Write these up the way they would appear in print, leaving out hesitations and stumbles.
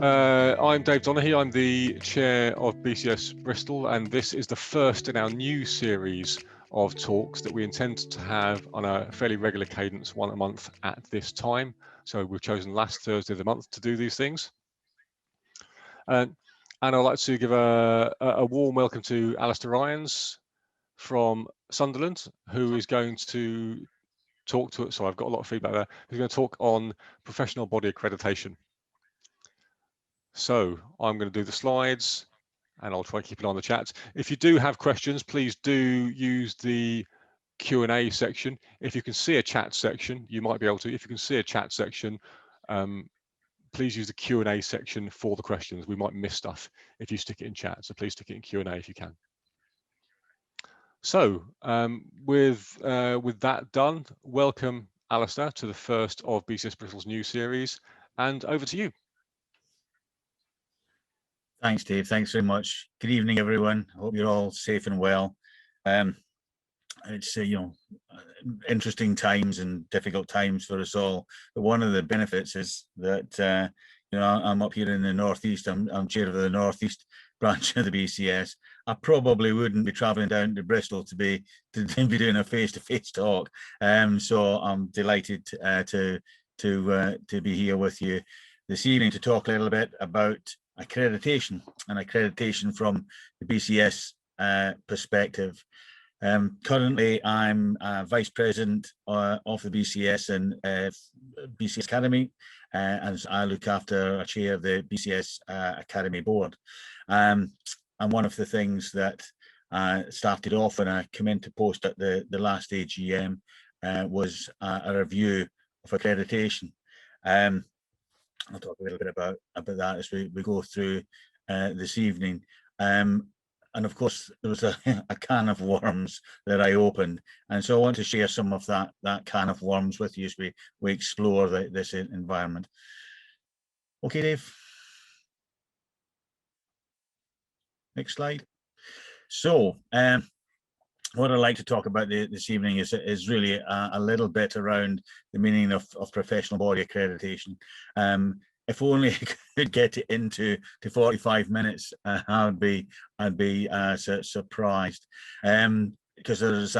I'm Dave Donaghy. I'm the chair of BCS Bristol, and this is the first in our new series of talks that we intend to have on a fairly regular cadence, one a month at this time. So we've chosen last Thursday of the month to do these things. And I'd like to give a warm welcome to Alistair Ryans from Sunderland, who is going to talk to us. So I've got a lot of feedback there. He's going to talk on professional body accreditation. So I'm going to do the slides and I'll try to keep it on the chat. If you do have questions, please do use the Q&A section. If you can see a chat section, you might be able to. If you can see a chat section, please use the Q&A section for the questions. We might miss stuff if you stick it in chat. So please stick it in Q&A if you can. So with that done, welcome Alistair to the first of BCS Bristol's new series, and over to you. Thanks, Dave. Thanks very much. Good evening, everyone. I hope you're all safe and well. It's interesting times and difficult times for us all. But one of the benefits is that I'm up here in the northeast. I'm chair of the northeast branch of the BCS. I probably wouldn't be travelling down to Bristol to be doing a face-to-face talk. So I'm delighted to be here with you this evening to talk a little bit about accreditation and accreditation from the BCS perspective. Currently, I'm Vice President of the BCS and BCS Academy, and I look after a chair of the BCS Academy Board. And one of the things that started off when I came into post at the last AGM was a review of accreditation. I'll talk a little bit about that as we go through this evening. And of course, there was a can of worms that I opened. And so I want to share some of that can of worms with you as we explore this environment. Okay, Dave. Next slide. So what I'd like to talk about this evening is really a little bit around the meaning of professional body accreditation. If only I could get it into 45 minutes, I'd be surprised, because there's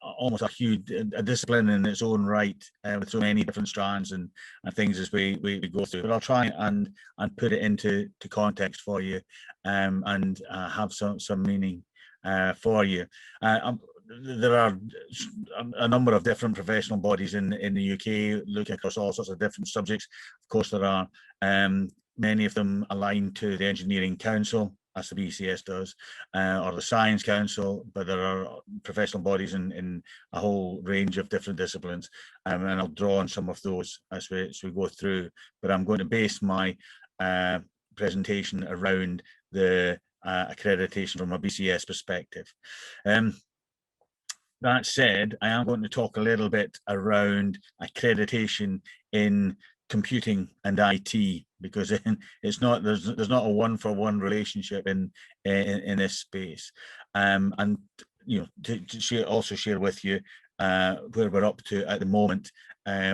almost a huge discipline in its own right, with so many different strands and things as we go through. But I'll try and put it into context for you, and have some meaning for you. There are a number of different professional bodies in the UK looking across all sorts of different subjects. Of course, there are many of them aligned to the Engineering Council, as the BCS does, or the Science Council, but there are professional bodies in a whole range of different disciplines, and I'll draw on some of those as we go through. But I'm going to base my presentation around the accreditation from a BCS perspective. That said, I am going to talk a little bit around accreditation in computing and IT, because it's not there's not a one-for-one relationship in this space, and to also share with you where we're up to at the moment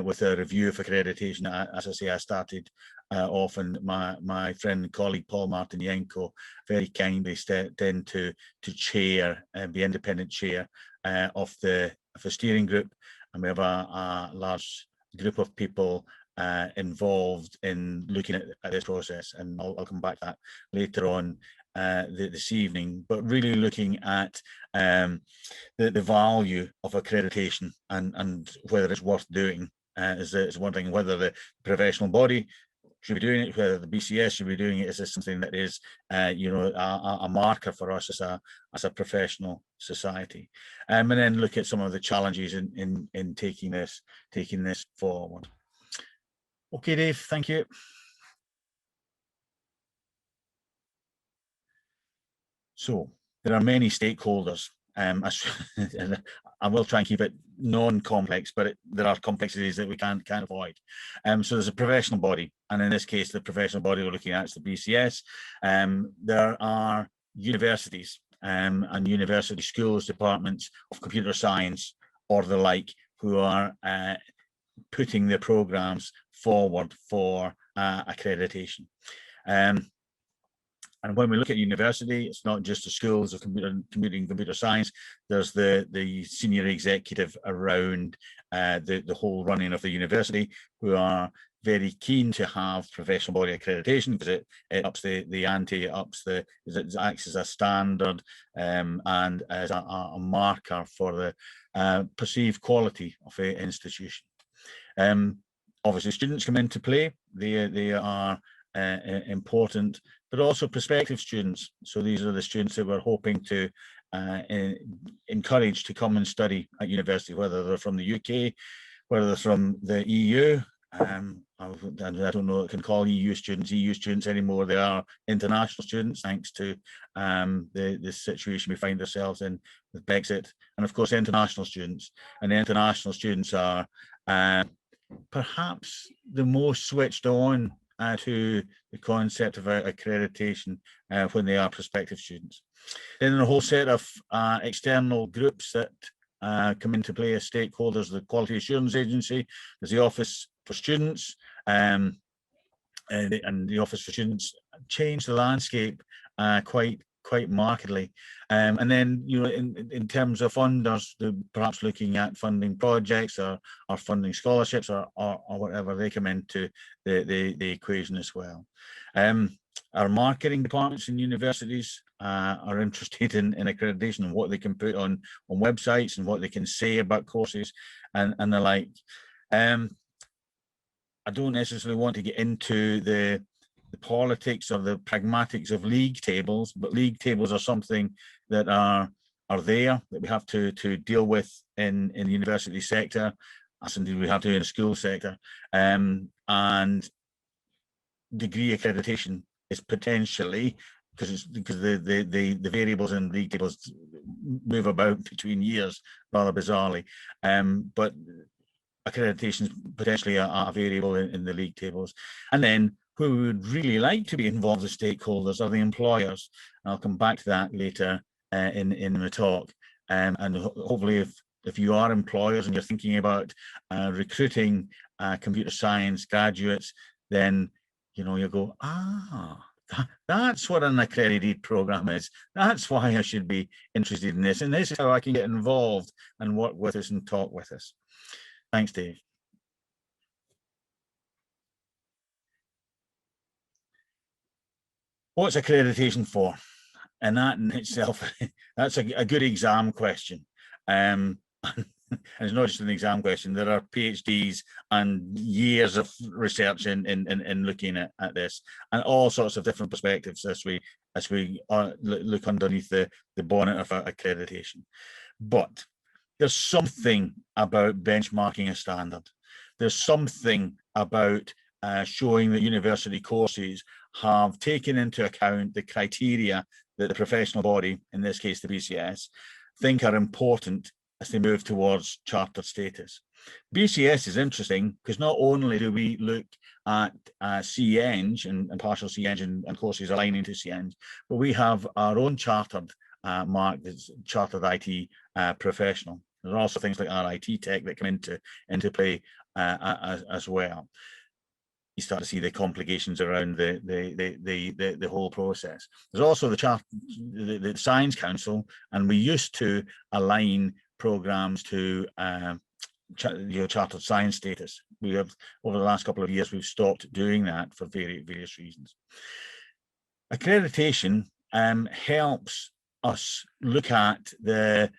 with a review of accreditation. As I say, I started off, and my friend and colleague Paul Martinyenko very kindly stepped in to chair and be independent chair of the steering group, and we have a large group of people involved in looking at this process, and I'll come back to that later on this evening. But really looking at the value of accreditation and whether it's worth doing is one thing. Whether the professional body should be doing it, whether the BCS should be doing it, is this something that is a marker for us as a professional society, and then look at some of the challenges in taking this forward. Okay, Dave, thank you. So there are many stakeholders. I will try and keep it non-complex, but there are complexities that we can't avoid. So there's a professional body, and in this case, the professional body we're looking at is the BCS. There are universities and university schools, departments of computer science or the like, who are putting the programs forward for accreditation. And when we look at university, it's not just the schools of computer science. There's the senior executive around the whole running of the university, who are very keen to have professional body accreditation, because it ups the ante, it acts as a standard and as a marker for the perceived quality of an institution. Obviously, students come into play. They are important, but also prospective students. So these are the students that we're hoping to encourage to come and study at university, whether they're from the UK, whether they're from the EU. I don't know, I can call EU students anymore. They are international students, thanks to the situation we find ourselves in with Brexit, and of course international students. And the international students are perhaps the most switched on to the concept of accreditation when they are prospective students. Then a whole set of external groups that come into play as stakeholders: the Quality Assurance Agency, there's the Office for Students, and the Office for Students changed the landscape quite markedly. And then, you know, in terms of funders, perhaps looking at funding projects or funding scholarships or whatever, they come into the equation as well. Our marketing departments in universities are interested in accreditation and what they can put on websites and what they can say about courses and the like. I don't necessarily want to get into the politics or the pragmatics of league tables, but league tables are something that are there, that we have to deal with in the university sector, as indeed we have to in the school sector. And degree accreditation is potentially, because the variables in league tables move about between years rather bizarrely, but accreditation is potentially a variable in the league tables. And then who would really like to be involved as stakeholders are the employers. And I'll come back to that later in the talk. And hopefully if you are employers and you're thinking about recruiting computer science graduates, then you know, you go, that's what an accredited program is. That's why I should be interested in this. And this is how I can get involved and work with us and talk with us. Thanks, Dave. What's accreditation for? And that in itself, that's a good exam question. And it's not just an exam question. There are PhDs and years of research in looking at this, and all sorts of different perspectives as we look underneath the bonnet of accreditation. But there's something about benchmarking a standard. There's something about showing that university courses have taken into account the criteria that the professional body, in this case the BCS, think are important as they move towards chartered status. BCS is interesting because not only do we look at CEng and partial CEng and courses aligning to CEng, but we have our own chartered mark, that's chartered IT professional. There are also things like our IT tech that come into play as well. You start to see the complications around the whole process. There's also the Science Council, and we used to align programs to chartered science status. We have, over the last couple of years, we've stopped doing that for various reasons. Accreditation helps us look at the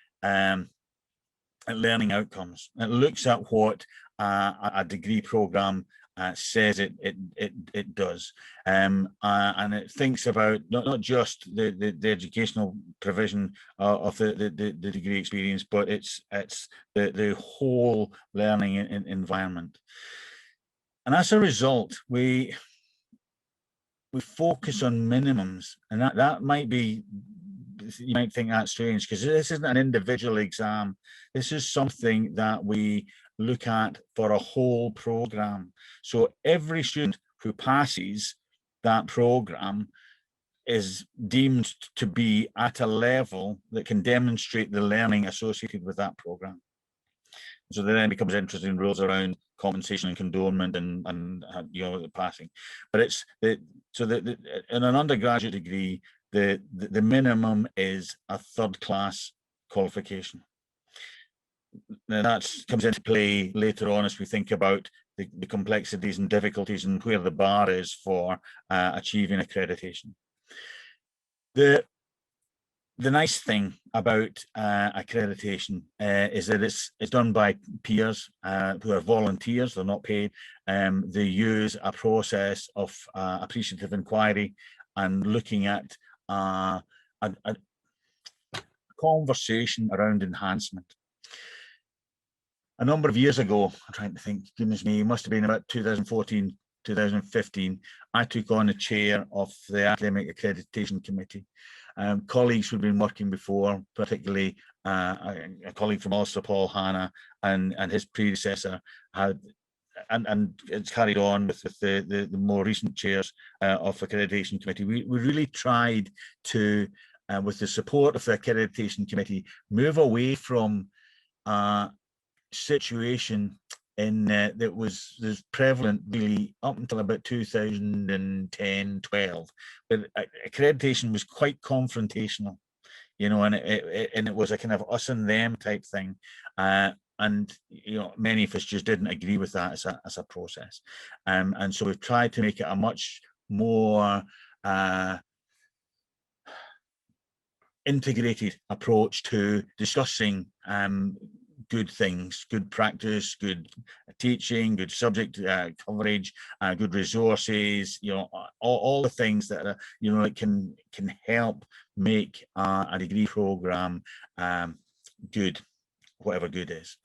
learning outcomes. It looks at what a degree program says it does, and it thinks about not just the educational provision of the degree experience, but it's the whole learning environment. And as a result, we focus on minimums, and that might be, you might think that's strange because this isn't an individual exam. This is something that we look at for a whole program. So every student who passes that program is deemed to be at a level that can demonstrate the learning associated with that program. So there then becomes interesting rules around compensation and condonement and the passing. But it's in an undergraduate degree, the minimum is a third-class qualification. Now that comes into play later on as we think about the complexities and difficulties and where the bar is for achieving accreditation. The nice thing about accreditation is that it's done by peers who are volunteers, they're not paid. They use a process of appreciative inquiry and looking at a conversation around enhancement. A number of years ago, I'm trying to think, goodness me, it must have been about 2014, 2015, I took on the chair of the Academic Accreditation Committee. Colleagues who'd been working before, particularly a colleague from Ulster, Paul Hanna, and his predecessor had, and it's carried on with the more recent chairs of the Accreditation Committee. We really tried to, with the support of the Accreditation Committee, move away from situation that was prevalent really up until about 2010-12, but accreditation was quite confrontational, you know, and it was a kind of us and them type thing, and you know, many of us just didn't agree with that as a process, and so we've tried to make it a much more integrated approach to discussing good things, good practice, good teaching, good subject coverage, good resources, you know, all the things that are, you know, that can help make a degree program good, whatever good is.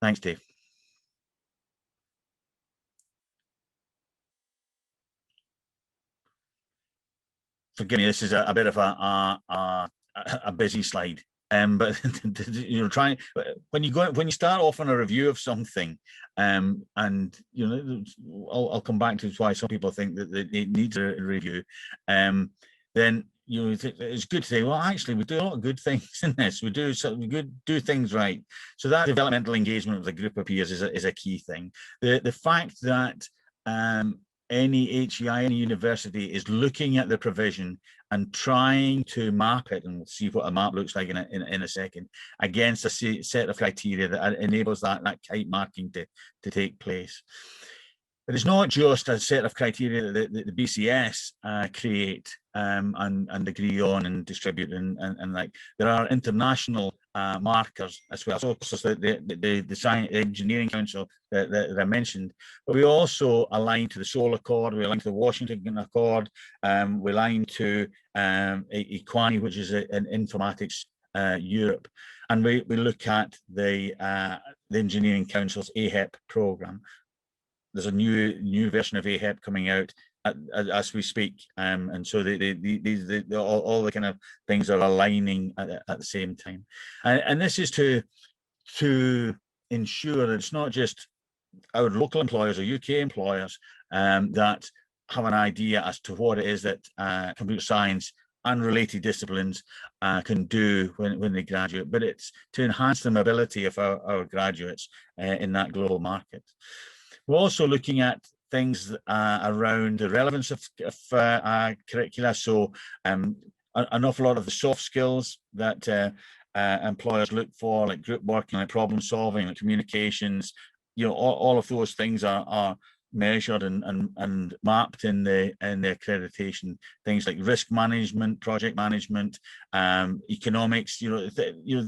Thanks, Dave. Forgive me, this is a bit of a busy slide. But you know, when you start off on a review of something, and you know, I'll come back to why some people think that it needs a review. Then you know, it's good to say, well, actually, we do a lot of good things in this. We do things right. So that developmental engagement with a group of peers is a key thing. The fact that any HEI, any university is looking at the provision and trying to map it, and we'll see what a map looks like in a second, against a set of criteria that enables that kite marking to take place. But it's not just a set of criteria that the BCS create and agree on and distribute, and like there are international markers as well. So the Science Engineering Council that I mentioned, but we also align to the Seoul Accord, we align to the Washington Accord, we align to Equani, which is in informatics Europe, and we look at the Engineering Council's AHEP program. There's a new version of AHEP coming out as we speak, and so all the kind of things are aligning at the same time, and this is to ensure that it's not just our local employers or UK employers that have an idea as to what it is that computer science and related disciplines can do when they graduate, but it's to enhance the mobility of our graduates in that global market. We're also looking at things around the relevance of curricula, so an awful lot of the soft skills that employers look for, like group working, like problem solving, like communications, you know, all of those things are measured and mapped in the accreditation. Things like risk management, project management, economics, you know,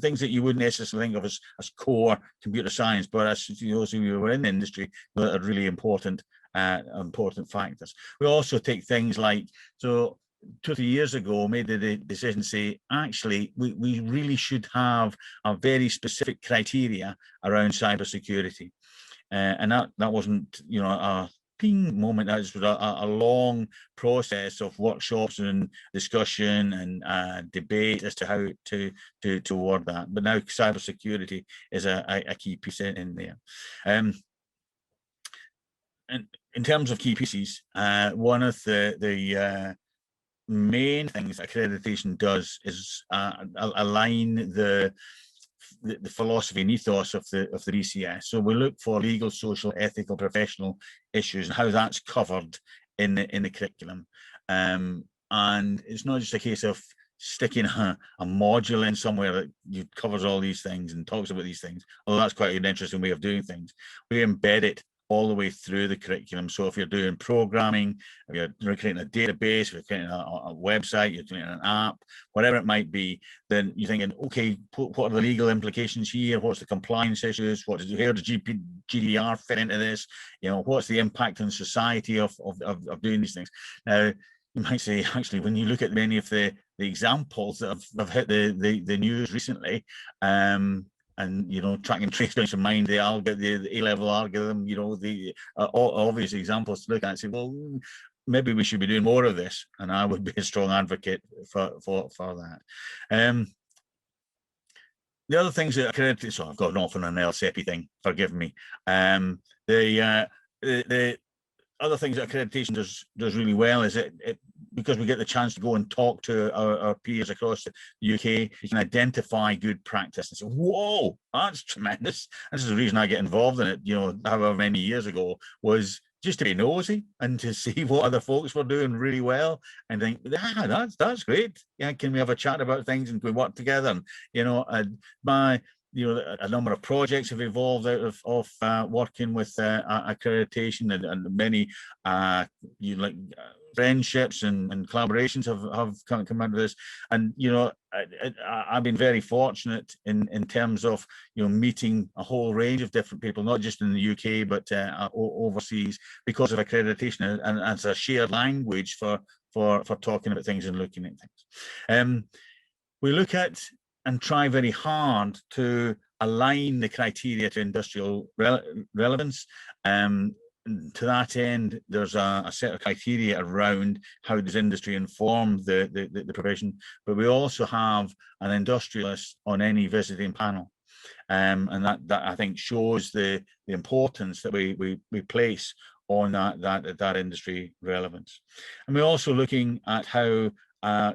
things that you wouldn't necessarily think of as core computer science, but as those of you who are in the industry, that are really important factors. We also take things like, so 2 or 3 years ago, made the decision to say, actually, we really should have a very specific criteria around cybersecurity. And that wasn't, you know, a ping moment. That was a long process of workshops and discussion and debate as to how to word that. But now cybersecurity is a key piece in there. And in terms of key pieces, one of the main things accreditation does is align the the philosophy and ethos of the BCS. So we look for legal, social, ethical, professional issues and how that's covered in the curriculum. And it's not just a case of sticking a module in somewhere that covers all these things and talks about these things, although that's quite an interesting way of doing things. We embed it all the way through the curriculum. So if you're doing programming, if you're creating a database, if you're creating a website, you're creating an app, whatever it might be, then you're thinking, okay, what are the legal implications here? What's the compliance issues? How does GDPR fit into this? You know, what's the impact on society of doing these things? Now, you might say, actually, when you look at many of the examples that have hit the news recently, and you know, track and trace brings to mind the A-level algorithm, you know, the obvious examples to look at and say, well, maybe we should be doing more of this, and I would be a strong advocate for that. The other things that accreditation, so I've gone off on an LSEPI thing, forgive me. The other things that accreditation does really well is because we get the chance to go and talk to our peers across the UK, you can identify good practice and say, whoa, that's tremendous. This is the reason I get involved in it, you know, however many years ago, was just to be nosy and to see what other folks were doing really well and think, that's great. Yeah, can we have a chat about things and can we work together? And, you know, a number of projects have evolved out of working with accreditation, and many friendships and collaborations have come out of this. And you know, I've been very fortunate in terms of, you know, meeting a whole range of different people, not just in the UK but overseas, because of accreditation, and as a shared language for talking about things and looking at things. We look at and try very hard to align the criteria to industrial relevance. To that end, there's a set of criteria around how does industry inform the provision, but we also have an industrialist on any visiting panel. And that I think shows the importance that we place on that industry relevance. And we're also looking at how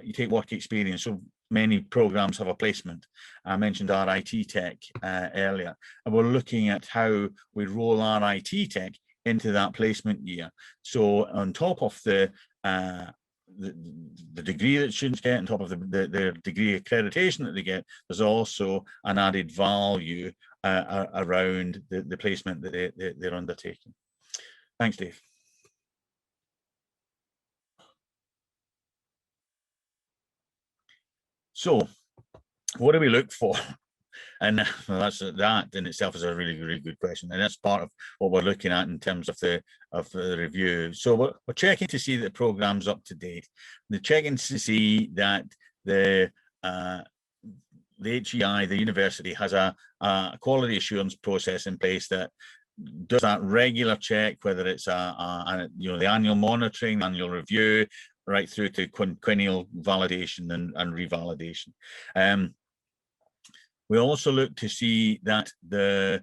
you take work experience. So many programs have a placement. I mentioned RIT Tech earlier, and we're looking at how we roll RIT Tech into that placement year. So on top of the degree that students get, on top of the degree accreditation that they get, there's also an added value around the placement that they're undertaking. Thanks, Dave. So what do we look for? And that in itself is a really, really good question, and that's part of what we're looking at in terms of the review. So we're checking to see that the program's up to date. We're checking to see that the HEI, the university, has a quality assurance process in place that does that regular check, whether it's you know, the annual monitoring, annual review, right through to quinquennial validation and revalidation. We also look to see that the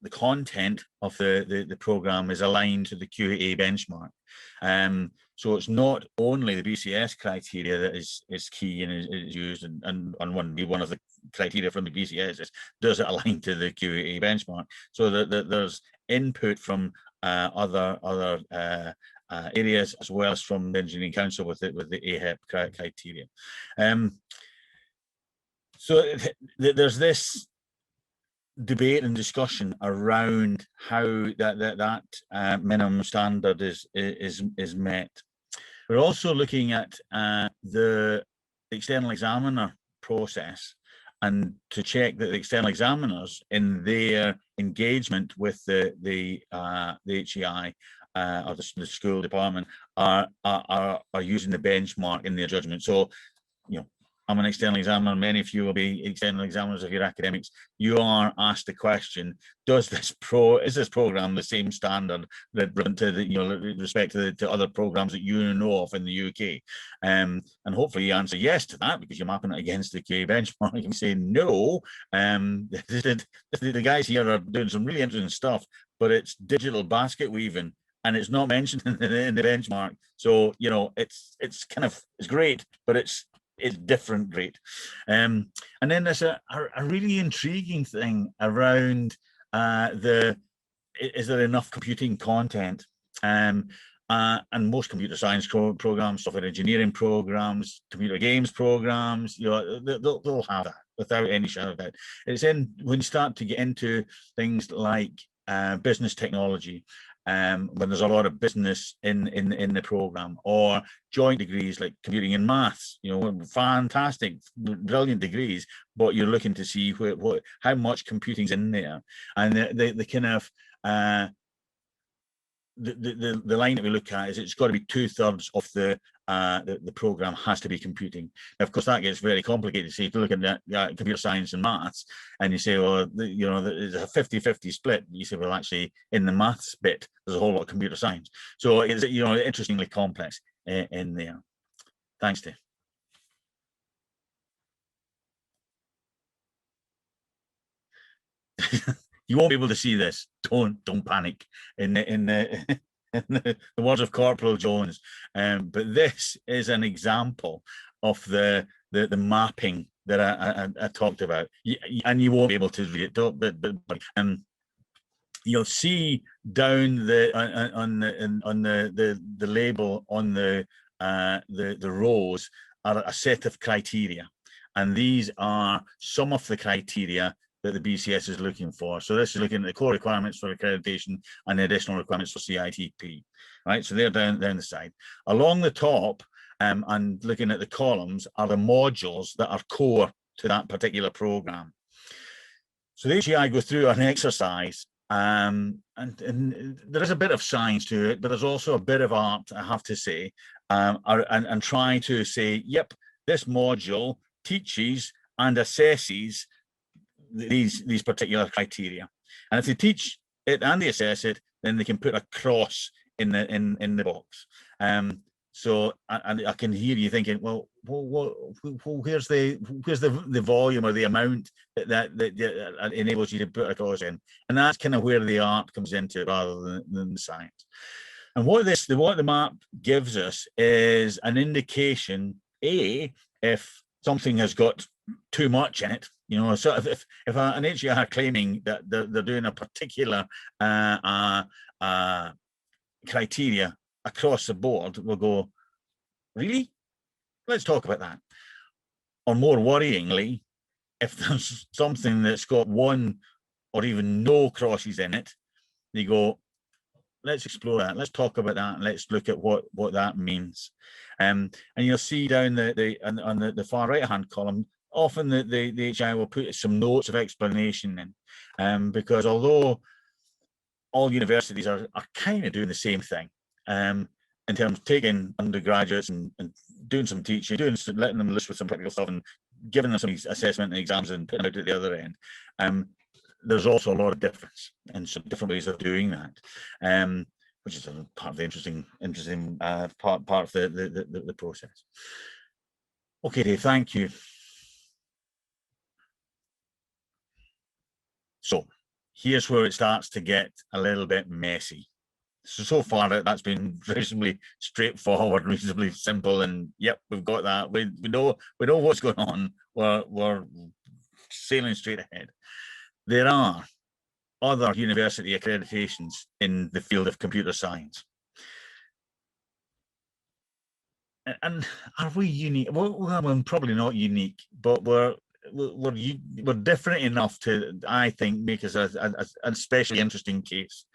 content of the program is aligned to the QA benchmark. So it's not only the BCS criteria that is key and is used, and one of the criteria from the BCS is, does it align to the QA benchmark? So that there's input from other areas, as well as from the Engineering Council with the AHEP criteria. So there's this debate and discussion around how that minimum standard is met. We're also looking at the external examiner process, and to check that the external examiners in their engagement with the HEI or the school department are using the benchmark in their judgment. So, you know, I'm an external examiner. Many of you will be external examiners of your academics. You are asked the question: is this program the same standard that respect to other programs that you know of in the UK? And hopefully you answer yes to that, because you're mapping it against the QA benchmark. You can say no. The guys here are doing some really interesting stuff, but it's digital basket weaving, and it's not mentioned in the benchmark. So, you know, it's great, but it's it's different grade. And then there's a really intriguing thing around is there enough computing content? And most computer science programs, software engineering programs, computer games programs, they'll have that without any shadow of doubt. It's in when you start to get into things like business technology, when there's a lot of business in the program, or joint degrees like computing and maths, fantastic, brilliant degrees, but you're looking to see how much computing's in there, and the kind of the line that we look at is it's got to be 2/3 of the program has to be computing. Now, of course, that gets very complicated. So if you look at that, computer science and maths, and you say, well, there's a 50-50 split. You say, well, actually, in the maths bit, there's a whole lot of computer science. So it's interestingly complex in there. Thanks, Dave. You won't be able to see this. Don't panic. In the words of Corporal Jones, but this is an example of the mapping that I talked about, and you won't be able to read it. But you'll see down on the label on the rows are a set of criteria, and these are some of the criteria that the BCS is looking for. So this is looking at the core requirements for accreditation and the additional requirements for CITP, right? So they're down the side. Along the top, and looking at the columns, are the modules that are core to that particular program. So the HEI go through an exercise, and there is a bit of science to it, but there's also a bit of art, I have to say, and try to say, yep, this module teaches and assesses these particular criteria, and if they teach it and they assess it, then they can put a cross in the box. So I can hear you thinking, well, here's the volume or the amount that enables you to put a cross in, and that's kind of where the art comes into rather than the science. And what the map gives us is an indication, if something has got too much in it. So if an HEI are claiming that they're doing a particular criteria across the board, we'll go, really? Let's talk about that. Or more worryingly, if there's something that's got one or even no crosses in it, you go, let's explore that. Let's talk about that. And let's look at what that means. And you'll see down on the far right-hand column, often the HI will put some notes of explanation in, because although all universities are kind of doing the same thing, in terms of taking undergraduates and doing some teaching, letting them loose with some practical stuff and giving them some assessment and exams and putting them out at the other end. There's also a lot of difference and some different ways of doing that, which is part of the interesting part of the process. Okay, Dave, thank you. So here's where it starts to get a little bit messy. So far that's been reasonably straightforward, reasonably simple, and yep, we've got that. We know what's going on. We're sailing straight ahead. There are other university accreditations in the field of computer science. And are we unique? Well, probably not unique, but we're different enough to, I think, make us an especially interesting case.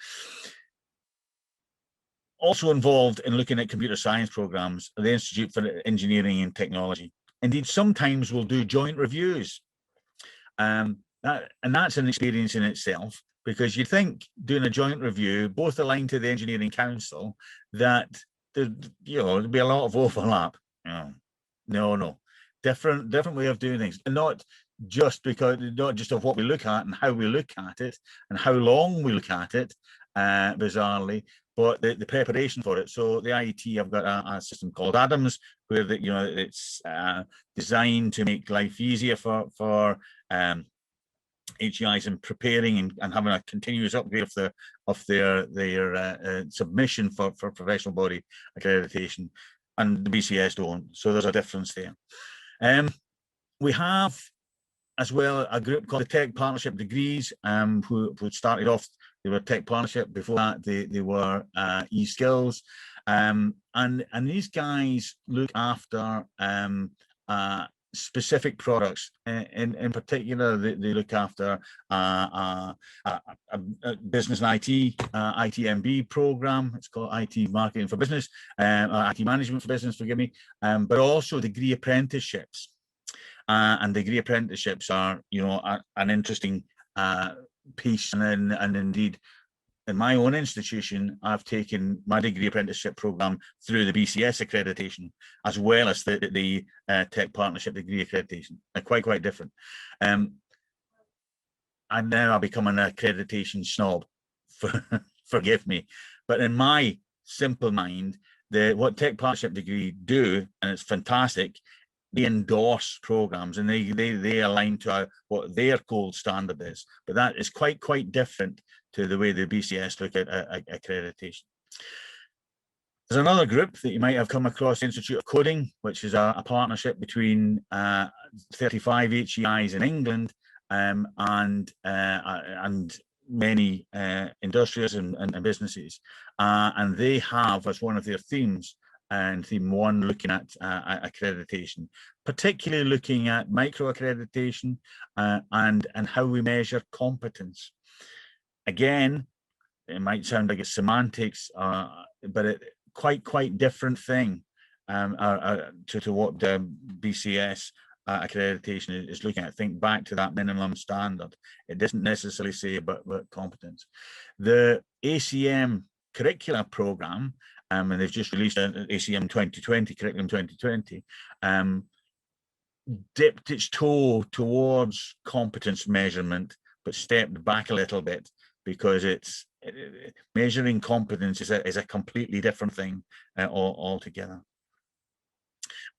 Also involved in looking at computer science programs are the Institute for Engineering and Technology. Indeed, sometimes we'll do joint reviews. And that's an experience in itself, because you'd think doing a joint review, both aligned to the Engineering Council, that there'd be a lot of overlap. No. Different way of doing things, and not just of what we look at and how we look at it and how long we look at it, bizarrely, but the preparation for it. So the IET have got a system called Adams, where it's designed to make life easier for HEIs in preparing and having a continuous upgrade of their submission for professional body accreditation, and the BCS don't. So there's a difference there. We have as well a group called the Tech Partnership Degrees, who started off, they were Tech Partnership. Before that, they were eSkills. And these guys look after specific products. In particular, they look after a business and IT, ITMB program. It's called IT Marketing for Business, IT Management for Business, forgive me, but also degree apprenticeships. And degree apprenticeships are, an interesting piece. And indeed, in my own institution, I've taken my degree apprenticeship program through the BCS accreditation, as well as the Tech Partnership degree accreditation. They're quite different. And now I've become an accreditation snob, forgive me. But in my simple mind, what Tech Partnership degree do, and it's fantastic, they endorse programs and they align to what their gold standard is. But that is quite different to the way the BCS look at accreditation. There's another group that you might have come across, Institute of Coding, which is a partnership between 35 HEIs in England and many industrials and businesses. And they have as one of their themes, and theme one, looking at accreditation, particularly looking at micro accreditation and how we measure competence. Again, it might sound like it's semantics, but it quite different thing to what the BCS accreditation is looking at. Think back to that minimum standard. It doesn't necessarily say about competence. The ACM curricular program, and they've just released an ACM 2020, Curriculum 2020, dipped its toe towards competence measurement, but stepped back a little bit, because measuring competence is a completely different thing altogether.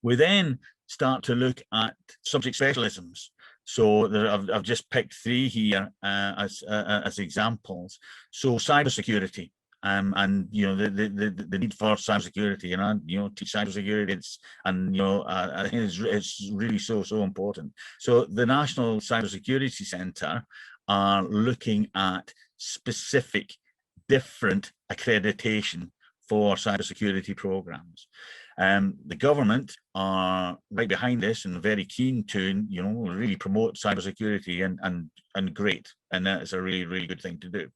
We then start to look at subject specialisms. So I've just picked 3 here as examples. So cybersecurity. And the need for cybersecurity, teach cybersecurity, I think it's really so important. So the National Cybersecurity Centre are looking at specific different accreditation for cybersecurity programs. The government are right behind this and very keen to, really promote cybersecurity, and great, and that is a really good thing to do.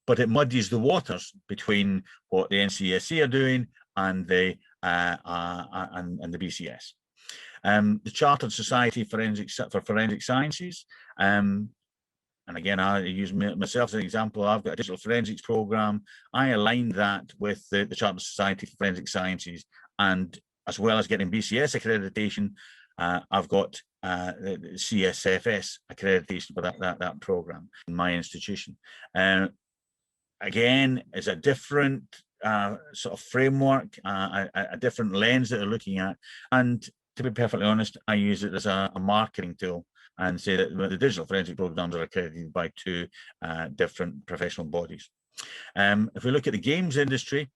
But it muddies the waters between what the NCSC are doing and the BCS. The Chartered Society for Forensic Sciences, and again, I use myself as an example. I've got a digital forensics program. I aligned that with the Chartered Society for Forensic Sciences, and as well as getting BCS accreditation, I've got the CSFS accreditation for that program in my institution. Again, it's a different sort of framework, a different lens that they're looking at. And to be perfectly honest, I use it as a marketing tool, and say that the digital forensic programs are accredited by 2 different professional bodies. If we look at the games industry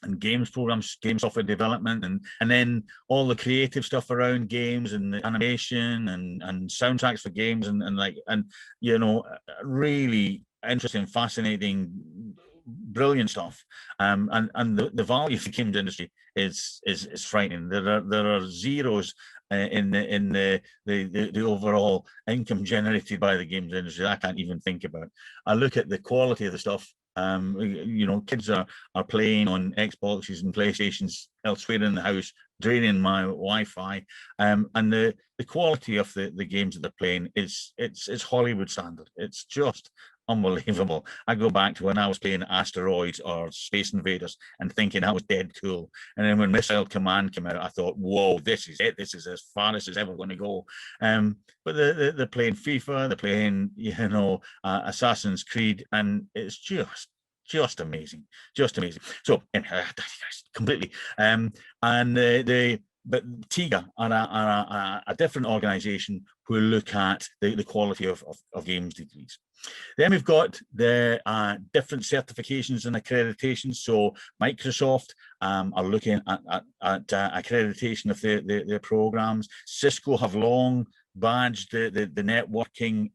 and games programs, game software development, and then all the creative stuff around games and the animation and soundtracks for games and really interesting, fascinating, brilliant stuff. And the value of the games industry is frightening. There are zeros in the overall income generated by the games industry I can't even think about. I look at the quality of the stuff. Kids are playing on Xboxes and PlayStations elsewhere in the house, draining my Wi-Fi, and the quality of the games that they're playing it's Hollywood standard. It's just unbelievable. I go back to when I was playing Asteroids or Space Invaders and thinking that was dead cool. And then when Missile Command came out, I thought, whoa, this is it. This is as far as it's ever going to go. But they're playing FIFA, they're playing, Assassin's Creed, and it's just amazing, just amazing. So completely. And the TIGA are a different organisation who look at the quality of games degrees. Then we've got the different certifications and accreditations. So Microsoft are looking at accreditation of their programs. Cisco have long badged the networking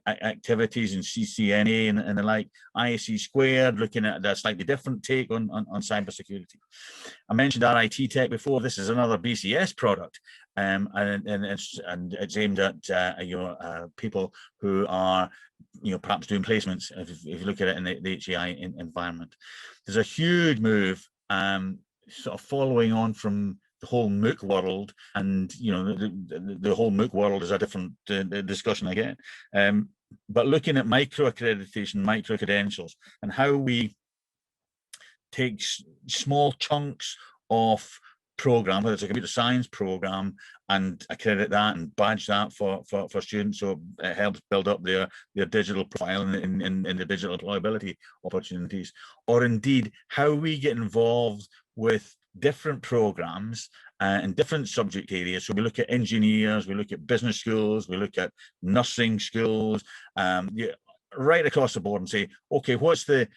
activities and CCNA and the like. ISE Squared looking at a slightly different take on cybersecurity. I mentioned RIT Tech before. This is another BCS product, and it's aimed at people who are perhaps doing placements. If you look at it in the HEI environment, there's a huge move, sort of following on from the whole MOOC world, and the whole MOOC world is a different discussion again. But looking at micro accreditation, micro credentials, and how we take small chunks of program, whether it's a computer science program, and accredit that and badge that for students, so it helps build up their digital profile and the digital employability opportunities. Or indeed how we get involved with different programs in different subject areas. So we look at engineers, we look at business schools, we look at nursing schools, right across the board, and say, okay, what's the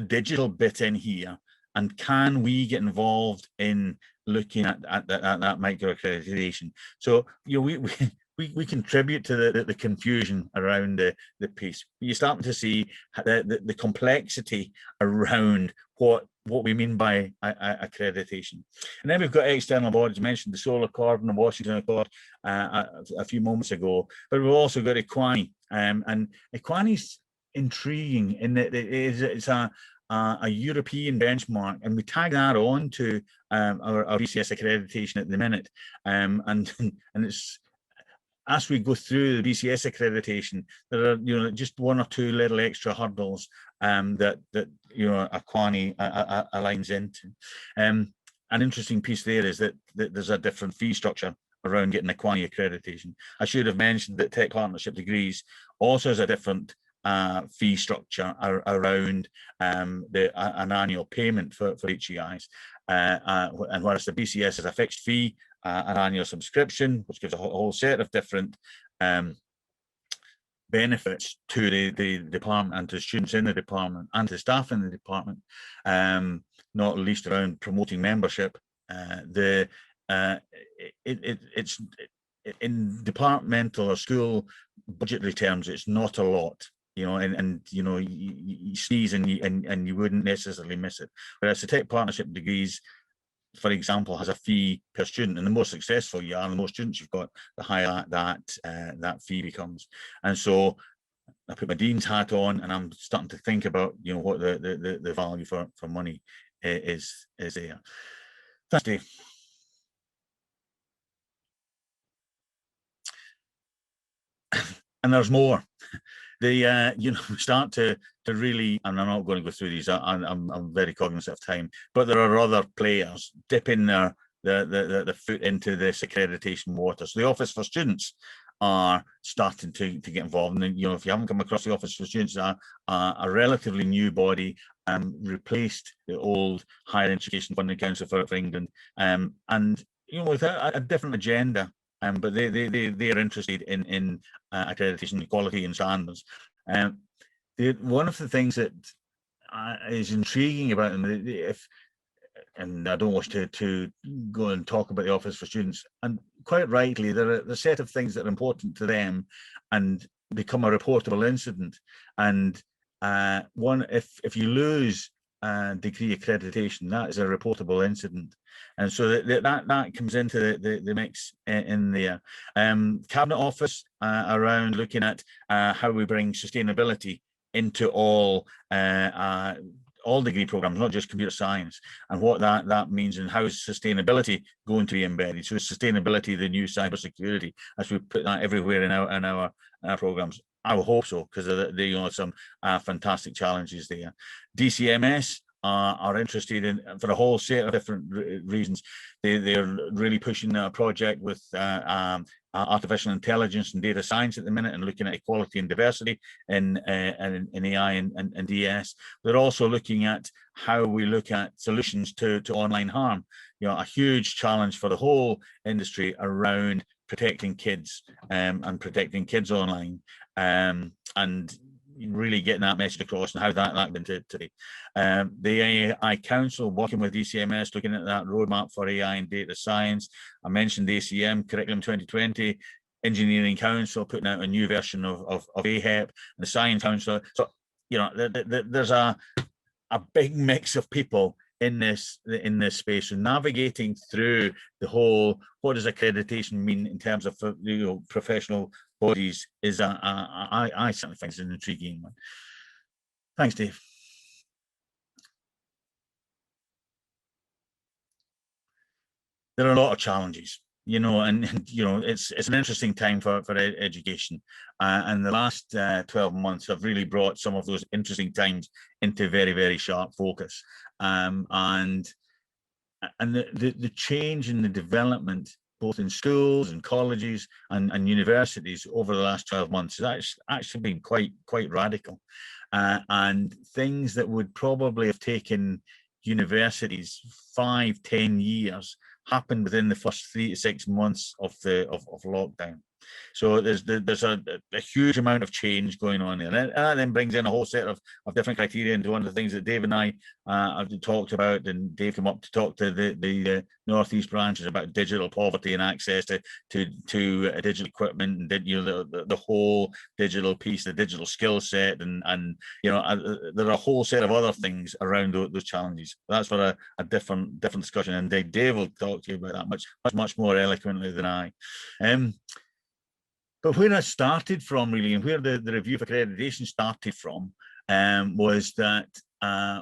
digital bit in here, and can we get involved in looking at that micro accreditation? So we contribute to the confusion around the piece. You're starting to see the complexity around what we mean by accreditation. And then we've got external bodies. I mentioned the Solar Accord and the Washington Accord a few moments ago, but we've also got Equani, and Equani's intriguing in that it's a European benchmark, and we tag that on to our BCS accreditation at the minute, and it's, as we go through the BCS accreditation, there are just one or two little extra hurdles that Equani aligns into. An interesting piece there is that there's a different fee structure around getting Equani accreditation. I should have mentioned that Tech Partnership Degrees also has a different fee structure around an annual payment for HEIs, and whereas the BCS is a fixed fee, an annual subscription, which gives a whole set of different benefits to the department and to students in the department and to staff in the department, not least around promoting membership. It's in departmental or school budgetary terms, it's not a lot. And you sneeze and you wouldn't necessarily miss it. Whereas the Tech Partnership Degrees, for example, has a fee per student, and the more successful you are, the more students you've got, the higher that fee becomes. And so I put my dean's hat on, and I'm starting to think about what the value for money is there. Thanks, Dave. And there's more. Start to really, and I'm not going to go through these, I'm very cognizant of time, but there are other players dipping their foot into this accreditation water. So the Office for Students are starting to get involved. And if you haven't come across the Office for Students, a relatively new body, replaced the old Higher Education Funding Council for England, and with a different agenda. But they are interested in accreditation, equality, and standards. One of the things that is intriguing about them, and I don't wish to go and talk about the Office for Students, and quite rightly, there are a set of things that are important to them and become a reportable incident. And if you lose degree accreditation, that is a reportable incident, and so that comes into the mix in there. Cabinet Office around looking at how we bring sustainability into all degree programs, not just computer science, and what that means, and how is sustainability going to be embedded. So is sustainability the new cybersecurity, as we put that everywhere in our programs? I will hope so, because there are some fantastic challenges there. DCMS are interested in, for a whole set of different reasons. They're really pushing a project with artificial intelligence and data science at the minute, and looking at equality and diversity in AI and DS. They're also looking at how we look at solutions to online harm. You know, a huge challenge for the whole industry around protecting kids and protecting kids online, and really getting that message across, and how that been today. The AI Council, working with ECMS, looking at that roadmap for AI and data science. I mentioned the ACM Curriculum 2020, Engineering Council putting out a new version of AHEP, the Science Council. So, you know, there's a big mix of people in this space, and navigating through the whole, what does accreditation mean in terms of, you know, professional bodies, is I certainly think it's an intriguing one. Thanks, Dave. There are a lot of challenges, you know, and you know, it's an interesting time for education, and the last 12 months have really brought some of those interesting times into very, very sharp focus, and the change in the development both in schools and colleges and universities over the last 12 months has actually been quite radical, and things that would probably have taken universities 5-10 years happened within the first 3 to 6 months of lockdown. So there's a huge amount of change going on there, and that then brings in a whole set of different criteria into one of the things that Dave and I have talked about. And Dave came up to talk to the Northeast branches about digital poverty and access to digital equipment, and, you know, the whole digital piece, the digital skill set, and you know, there are a whole set of other things around those challenges. That's for a different discussion, and Dave will talk to you about that much more eloquently than I. But where I started from, really, and where the review of accreditation started from, was that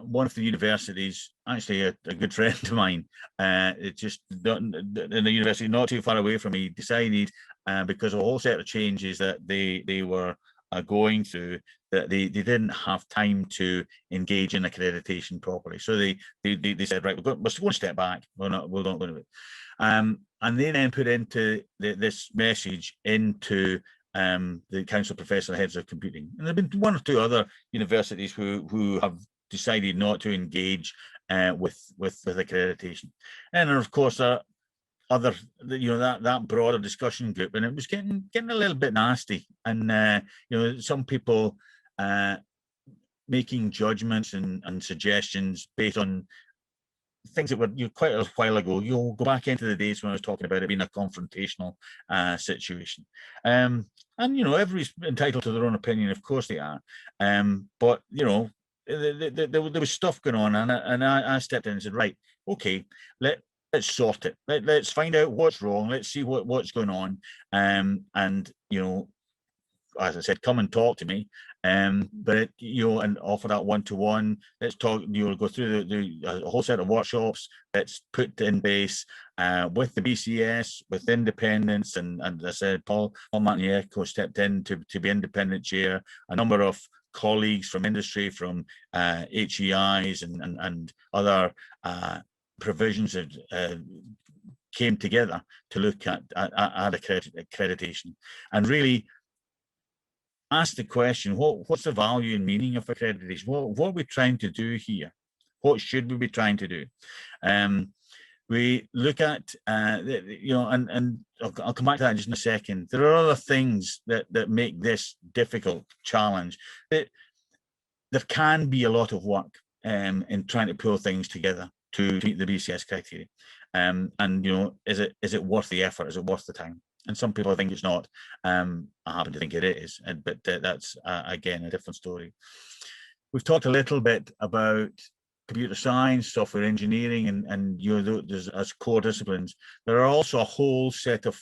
one of the universities, actually a good friend of mine, it just in a university not too far away from me, decided, because of a whole set of changes that they were going through, that they didn't have time to engage in accreditation properly. So they said, right, we're going to step back. We're not going to do it. And they then put into this message into the Council of Professor Heads of Computing. And there have been one or two other universities who have decided not to engage with accreditation. And of course, other, you know, that broader discussion group, and it was getting a little bit nasty. And you know, some people making judgments and suggestions based on things that were, you know, quite a while ago. You'll go back into the days when I was talking about it being a confrontational situation. And, you know, everybody's entitled to their own opinion, of course they are. But, you know, there was stuff going on, and I stepped in and said, right, okay, let's sort it. Let's find out what's wrong. Let's see what's going on. And, you know, as I said, come and talk to me. But you know, and offer that one-to-one. Let's talk. You know, go through a whole set of workshops. Let's put in place with the BCS, with independence, and as I said, Paul Martiniecco stepped in to be independent chair. A number of colleagues from industry, from HEIs and other provisions that came together to look at accreditation, and really ask the question, what's the value and meaning of accreditation? What are we trying to do here? What should we be trying to do? We look at, you know, and I'll come back to that in just in a second. There are other things that make this difficult challenge. There can be a lot of work in trying to pull things together to meet the BCS criteria. And, you know, is it worth the effort? Is it worth the time? And some people think it's not. I happen to think it is, but that's, again, a different story. We've talked a little bit about computer science, software engineering, and you know, as core disciplines. There are also a whole set of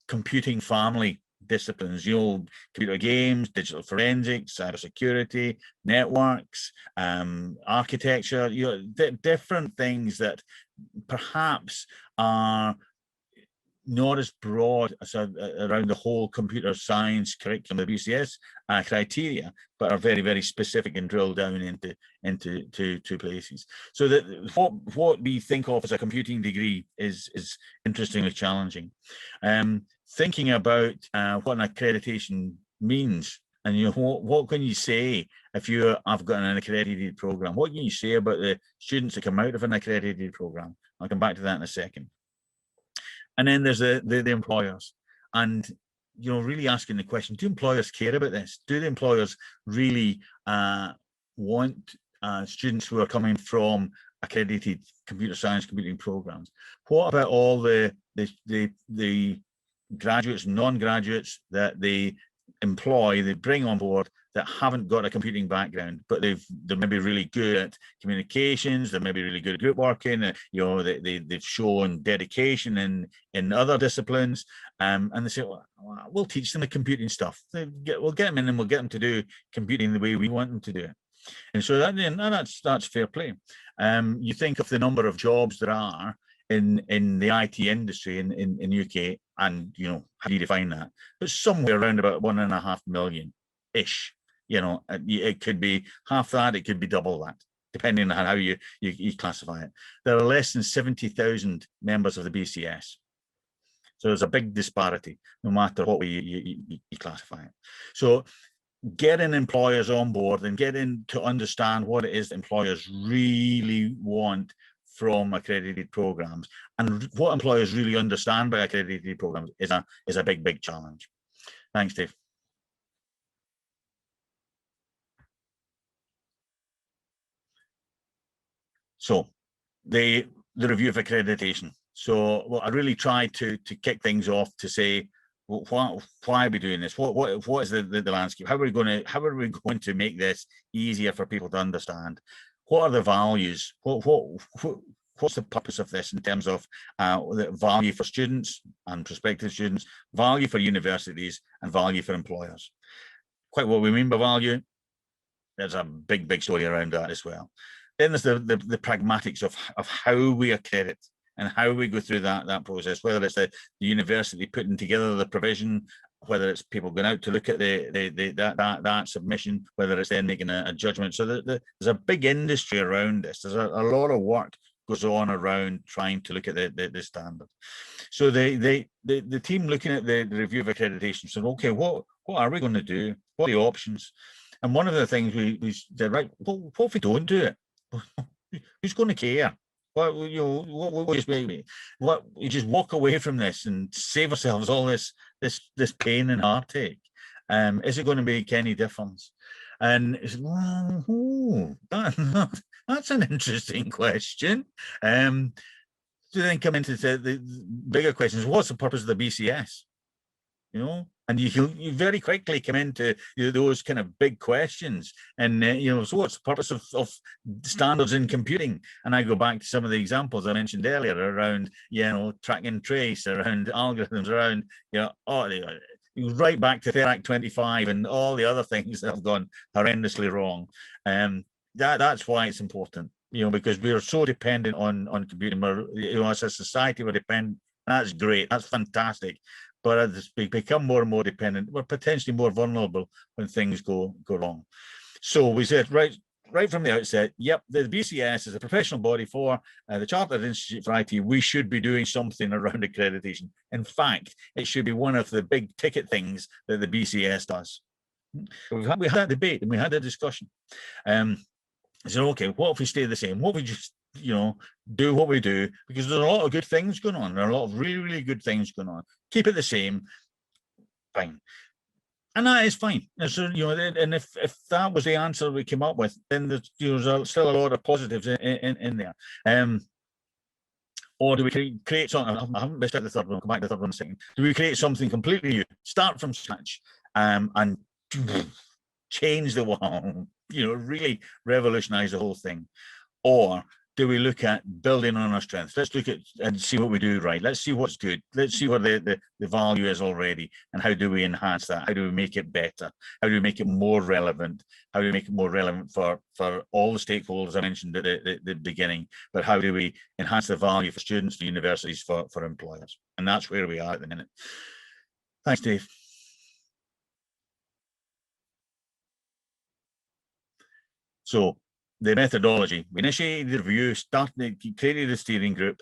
computing family disciplines, you know, computer games, digital forensics, cybersecurity, networks, architecture, you know, different things that perhaps are not as broad as around the whole computer science curriculum, the BCS criteria, but are very, very specific and drill down into two places. So that what we think of as a computing degree is interestingly challenging. Thinking about what an accreditation means, and what can you say if you have got an accredited program? What can you say about the students that come out of an accredited program? I'll come back to that in a second. And then there's the employers, and really asking the question: do employers care about this? Do the employers really want students who are coming from accredited computer science computing programs? What about all the graduates, non-graduates that they employ, they bring on board that haven't got a computing background, but they're maybe really good at communications, they're maybe really good at group working, they've shown dedication in other disciplines, and they say, well, we'll teach them the computing stuff. We'll get them in and we'll get them to do computing the way we want them to do it. And so that's fair play. You think of the number of jobs there are in the IT industry in UK, and how do you define that? But somewhere around about 1.5 million-ish. It could be half that, it could be double that, depending on how you classify it. There are less than 70,000 members of the BCS. So there's a big disparity, no matter what way you classify it. So getting employers on board and getting to understand what it is employers really want from accredited programs, and what employers really understand by accredited programs is a big challenge. Thanks, Dave. So the review of accreditation. So I really tried to kick things off to say, well, why are we doing this? What is the landscape? How are we going to make this easier for people to understand? What are the values? What's the purpose of this in terms of the value for students and prospective students, value for universities, and value for employers? Quite what we mean by value, there's a big story around that as well. Then there's the pragmatics of how we accredit and how we go through that process, whether it's the university putting together the provision, whether it's people going out to look at that submission, whether it's then making a judgment. So there's a big industry around this. There's a lot of work goes on around trying to look at the standard. So the team looking at the review of accreditation said, okay, what are we going to do? What are the options? And one of the things we said, right, well, what if we don't do it? Who's going to care? What you just walk away from this and save ourselves all this pain and heartache? Is it going to make any difference? And it's, that's an interesting question. So then come into the bigger questions. What's the purpose of the BCS? And you very quickly come into those kind of big questions. And so what's the purpose of standards in computing? And I go back to some of the examples I mentioned earlier around track and trace, around algorithms, around right back to Therac 25 and all the other things that have gone horrendously wrong. That's why it's important, because we are so dependent on computing. As a society, we're dependent. That's great. That's fantastic. But as we become more and more dependent, we're potentially more vulnerable when things go wrong. So we said, right from the outset, yep, the BCS is a professional body for the Chartered Institute for IT. We should be doing something around accreditation. In fact, it should be one of the big ticket things that the BCS does. We had that debate and we had a discussion. So, okay, what if we stay the same? What if we just do what we do? Because there's a lot of good things going on. There are a lot of really good things going on. Keep it the same, fine. And that is fine. And so, and if that was the answer we came up with, then there's still a lot of positives in there. Or do we create something? I haven't missed out the third one. I'll come back to the third one in a second. Do we create something completely new, start from scratch, and change the world? Really revolutionize the whole thing? Or do we look at building on our strengths? Let's look at and see what we do right. Let's see what's good. Let's see what the value is already, and how do we enhance that? How do we make it better? How do we make it more relevant? How do we make it more relevant for all the stakeholders I mentioned at the beginning? But how do we enhance the value for students, for universities, for employers? And that's where we are at the minute. Thanks, Dave. So the methodology, we initiated the review, created the steering group,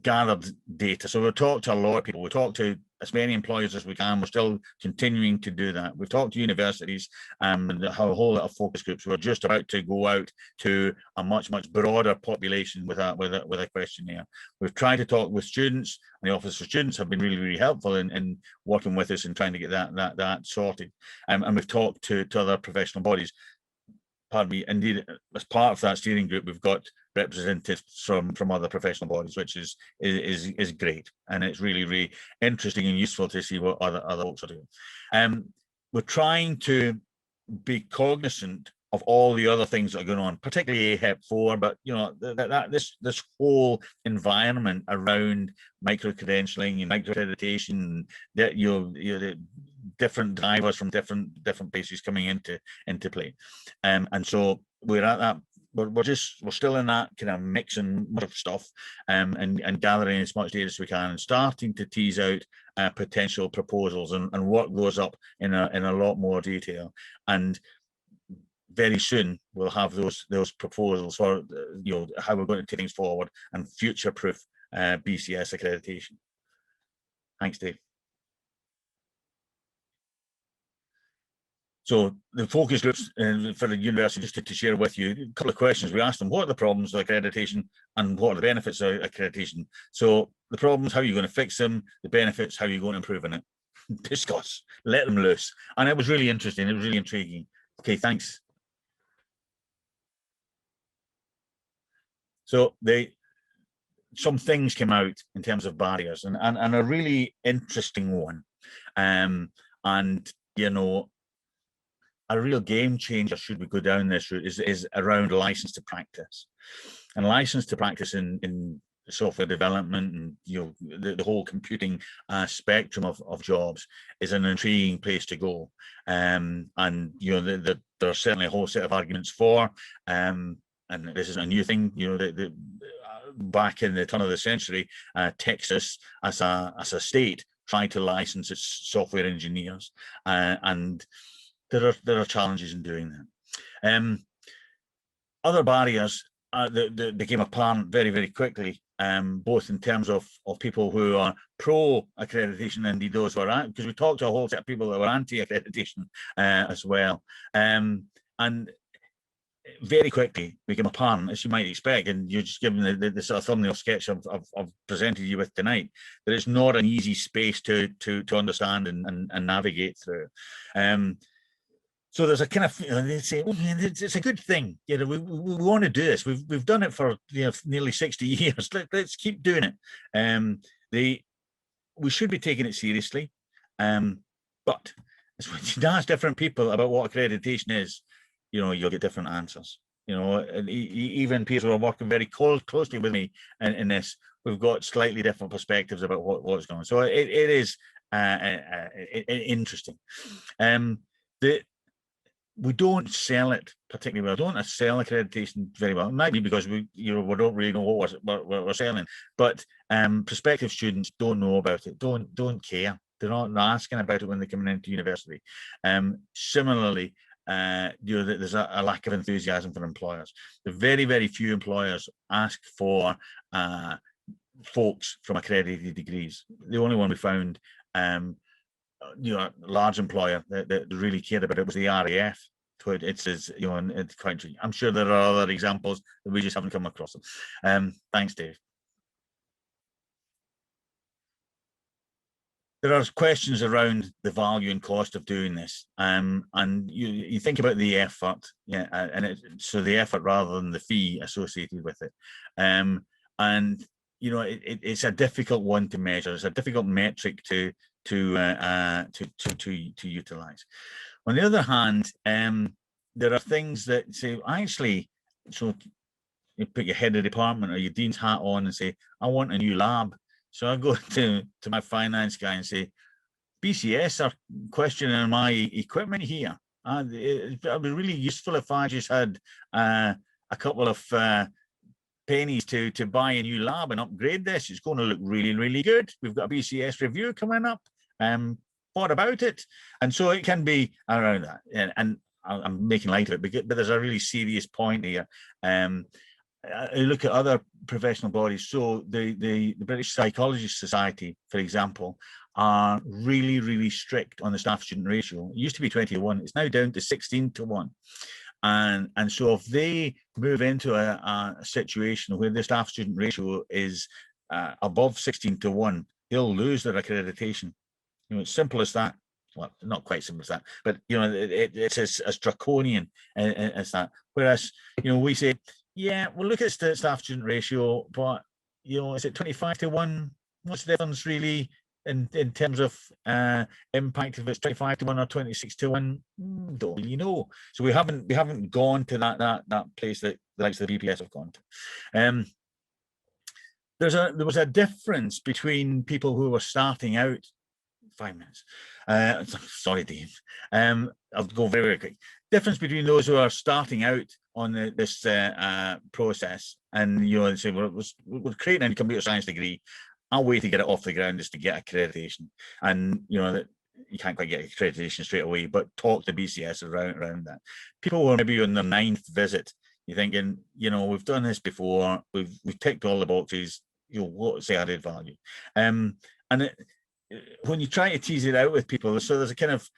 gathered data. So we talked to a lot of people. We talked to as many employers as we can. We're still continuing to do that. We've talked to universities and a whole lot of focus groups. We're just about to go out to a much broader population with a questionnaire. We've tried to talk with students, and the Office for Students have been really helpful in working with us and trying to get that sorted. And we've talked to other professional bodies. Pardon me, indeed, as part of that steering group, we've got representatives from other professional bodies, which is great, and it's really interesting and useful to see what other folks are doing. We're trying to be cognizant of all the other things that are going on, particularly AHEP4, but you know this whole environment around micro-credentialing and micro-accreditation, that the different drivers from different places coming into play, and so we're at that. We're still in that kind of mixing of stuff, and gathering as much data as we can, and starting to tease out potential proposals and work those up in a lot more detail. And very soon we'll have those proposals for how we're going to take things forward and future-proof BCS accreditation. Thanks, Dave. So the focus groups for the university, just to share with you a couple of questions. We asked them, what are the problems of accreditation and what are the benefits of accreditation? So the problems, how are you going to fix them? The benefits, how are you going to improve on it? Discuss, let them loose. And it was really interesting. It was really intriguing. Okay, thanks. So some things came out in terms of barriers, and a really interesting one. And a real game changer, should we go down this route, is around license to practice. And license to practice in software development and the whole computing spectrum of jobs is an intriguing place to go. And there are certainly a whole set of arguments for, and this isn't a new thing. Back in the turn of the century, Texas as a state tried to license its software engineers, and there are challenges in doing that. Other barriers that became apparent very quickly, both in terms of people who are pro accreditation and indeed those who are, because we talked to a whole set of people that were anti-accreditation as well, and very quickly became apparent, as you might expect, and you're just given the sort of thumbnail sketch I've presented you with tonight, that it's not an easy space to understand and navigate through. So there's a kind of, they say, oh, man, it's a good thing. We want to do this. We've done it for nearly 60 years. Let's keep doing it. We should be taking it seriously, but when you ask different people about what accreditation is, you'll get different answers. And even people who are working very closely with me in this, we've got slightly different perspectives about what's going on. So it is interesting. We don't sell it particularly well. Don't sell accreditation very well. It might be because we don't really know what we're selling. But prospective students don't know about it. Don't care. They're not asking about it when they're coming into university. Similarly, there's a lack of enthusiasm for employers. The very few employers ask for folks from accredited degrees. The only one we found, a large employer that really cared about it was the RAF. It's quite. I'm sure there are other examples that we just haven't come across them. Thanks, Dave. There are questions around the value and cost of doing this, and you think about the effort, so the effort rather than the fee associated with it, and it's a difficult one to measure. It's a difficult metric to utilize. On the other hand, there are things that say actually, so you put your head of department or your dean's hat on and say, I want a new lab. So I go to my finance guy and say, BCS are questioning my equipment here. It would be really useful if I just had a couple of pennies to buy a new lab and upgrade this. It's going to look really, really good. We've got a BCS review coming up. What about it? And so it can be around that. And I'm making light of it, but there's a really serious point here. I look at other professional bodies. So the British Psychologists Society, for example, are really, really strict on the staff-student ratio. It used to be 20 to 1. It's now down to 16 to 1. And so if they move into a situation where the staff-student ratio is above 16 to 1, they'll lose their accreditation. You know, it's simple as that. Well, not quite simple as that, but you know, it's as draconian as that. Whereas, you know, we say, yeah, we'll look at the staff-student ratio, but you know, is it 25 to 1? What's the difference really in terms of impact? If it's 25 to 1 or 26 to 1, don't really know. So we haven't gone to that place that the likes of the BPS have gone to. There was a difference between people who were starting out. 5 minutes. Sorry, Dave. I'll go very, very quick. Difference between those who are starting out on this process and, you know, say, we're creating a computer science degree. Our way to get it off the ground is to get accreditation. And, you know, that you can't quite get accreditation straight away, but talk to BCS around that. People who are maybe on their 9th visit, you're thinking, you know, we've done this before. We've ticked all the boxes. You know, what's the added value? And when you try to tease it out with people, so there's a kind of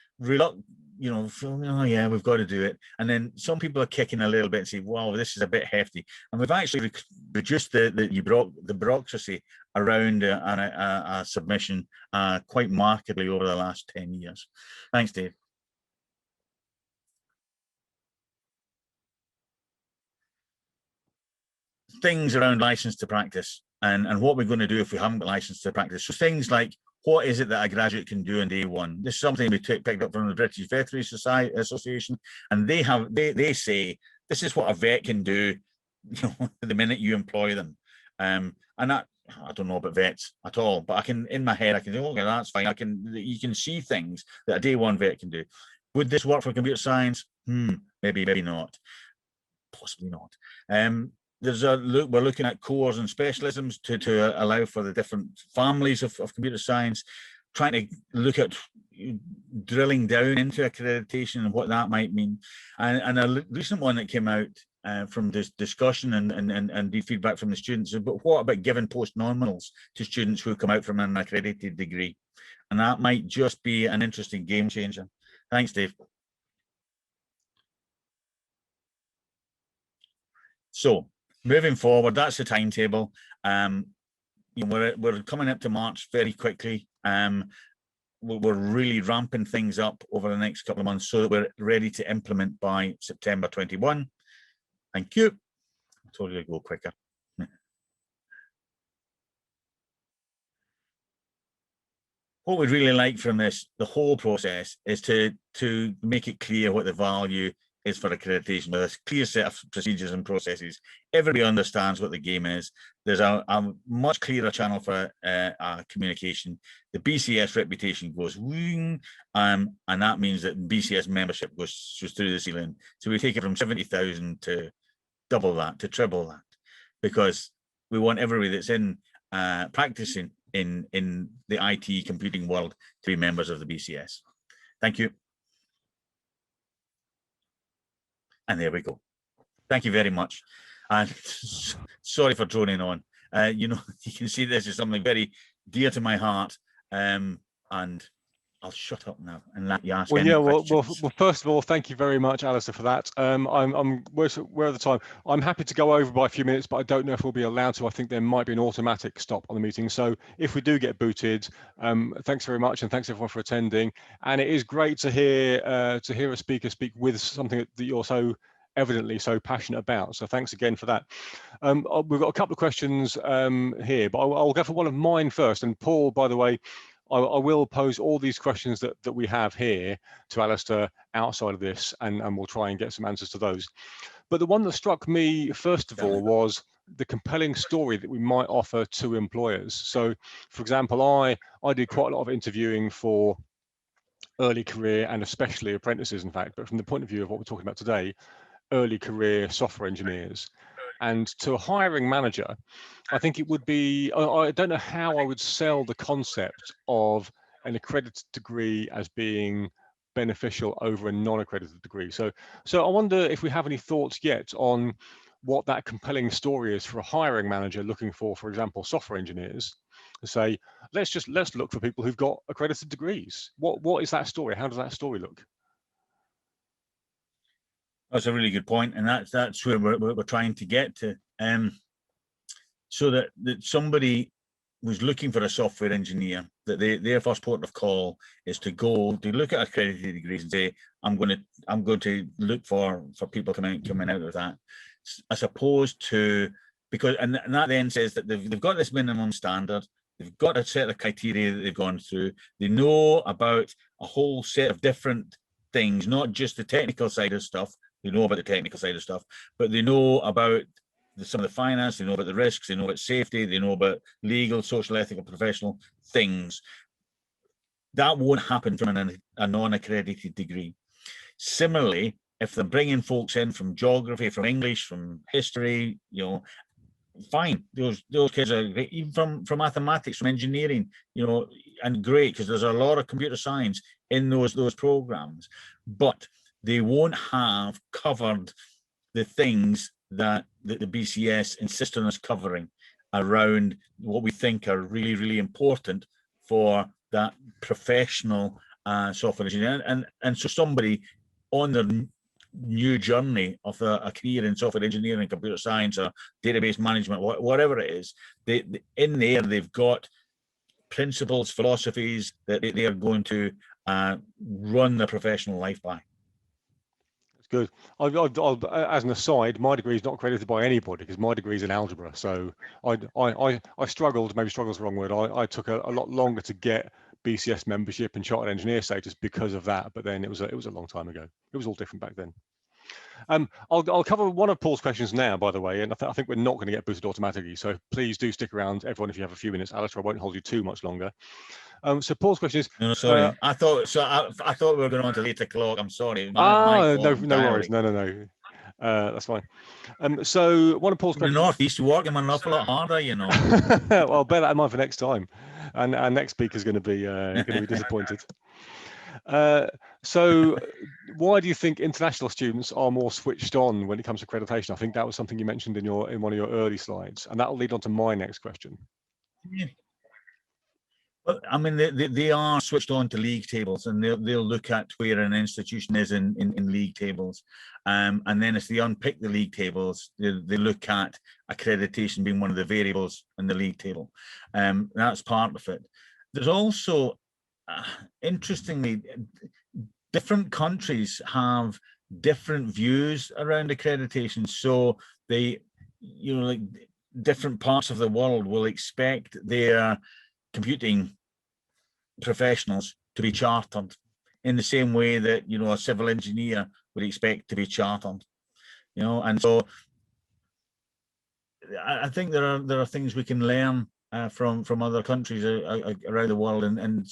you know, oh yeah, we've got to do it. And then some people are kicking a little bit and say, wow, this is a bit hefty. And we've actually reduced the bureaucracy around a submission quite markedly over the last 10 years. Thanks, Dave. Things around license to practice and what we're going to do if we haven't got license to practice. So things like, what is it that a graduate can do on day one? This is something we picked up from the British Veterinary Society Association, and they say this is what a vet can do, you know, the minute you employ them. And that, I don't know about vets at all, but I can, in my head, I can think, okay, that's fine. You can see things that a day one vet can do. Would this work for computer science? Maybe not. Possibly not. We're looking at cores and specialisms to allow for the different families of computer science, trying to look at drilling down into accreditation and what that might mean. And a recent one that came out from this discussion and the feedback from the students, but what about giving post-nominals to students who come out from an accredited degree? And that might just be an interesting game changer. Thanks, Dave. So, moving forward, that's the timetable. You know, we're coming up to March very quickly. We're really ramping things up over the next couple of months so that we're ready to implement by September 21. Thank you. I told you to go quicker. What we'd really like from this, the whole process, is to make it clear what the value is for accreditation, with a clear set of procedures and processes. Everybody understands what the game is. There's a much clearer channel for communication. The BCS reputation goes wing, and that means that BCS membership goes through the ceiling. So we take it from 70,000 to double that, to triple that, because we want everybody that's in practicing in the IT computing world to be members of the BCS. Thank you. And there we go. Thank you very much. And sorry for droning on. You know, you can see this is something very dear to my heart. And I'll shut up now and let you ask any questions. Well, first of all, thank you very much, Alistair, for that. We're at the time. I'm happy to go over by a few minutes, but I don't know if we'll be allowed to. I think there might be an automatic stop on the meeting. So if we do get booted, thanks very much, and thanks everyone for attending. And it is great to hear a speaker speak with something that you're so evidently so passionate about. So thanks again for that. We've got a couple of questions here, but I'll go for one of mine first. And Paul, by the way, I will pose all these questions that we have here to Alistair outside of this, and we'll try and get some answers to those. But the one that struck me first of all was the compelling story that we might offer to employers. So, for example, I did quite a lot of interviewing for early career and especially apprentices, in fact, but from the point of view of what we're talking about today, early career software engineers. And to a hiring manager, I think it would be, I don't know how I would sell the concept of an accredited degree as being beneficial over a non-accredited degree. So I wonder if we have any thoughts yet on what that compelling story is for a hiring manager looking for example, software engineers, to say, let's look for people who've got accredited degrees. What is that story? How does that story look? That's a really good point, and that's where we're trying to get to. So that somebody was looking for a software engineer, that their first port of call is to go to look at accredited degrees and say, I'm going to look for people coming out of that, as opposed to, because and that then says that they've got this minimum standard, they've got a set of criteria that they've gone through, they know about a whole set of different things, not just the technical side of stuff. They know about the technical side of stuff, but they know about some of the finance, they know about the risks, they know about safety, they know about legal, social, ethical, professional things. That won't happen from a non-accredited degree. Similarly, if they're bringing folks in from geography, from English, from history, fine. Those kids are great, even from mathematics, from engineering, and great, because there's a lot of computer science in those programs, but they won't have covered the things that the BCS insist on us covering around what we think are really, really important for that professional software engineer. And so somebody on their new journey of a career in software engineering, computer science, or database management, whatever it is, in there they've got principles, philosophies that they are going to run their professional life by. Good. I'll, as an aside, my degree is not accredited by anybody because my degree is in algebra. So I struggled, maybe struggle's the wrong word. I took a lot longer to get BCS membership and chartered engineer status because of that. But then it was a long time ago. It was all different back then. I'll cover one of Paul's questions now, by the way, and I think we're not going to get boosted automatically. So please do stick around, everyone, if you have a few minutes. Alistair, I won't hold you too much longer. So Paul's question is. No, sorry. I thought we were going on to 8 o'clock. I'm sorry. No worries. No. That's fine. So one of Paul's questions. In the Northeast, you're working an awful lot harder, Well, I'll bear that in mind for next time, and our next speaker is going to be disappointed. So why do you think international students are more switched on when it comes to accreditation? I think that was something you mentioned in one of your early slides, and that will lead on to my next question. Yeah. Well, I mean, they are switched on to league tables, and they'll look at where an institution is in league tables, and then as they unpick the league tables, they look at accreditation being one of the variables in the league table. That's part of it. There's also, interestingly, different countries have different views around accreditation. So they, like different parts of the world will expect their computing professionals to be chartered in the same way that a civil engineer would expect to be chartered, and so I think there are things we can learn from other countries around the world, and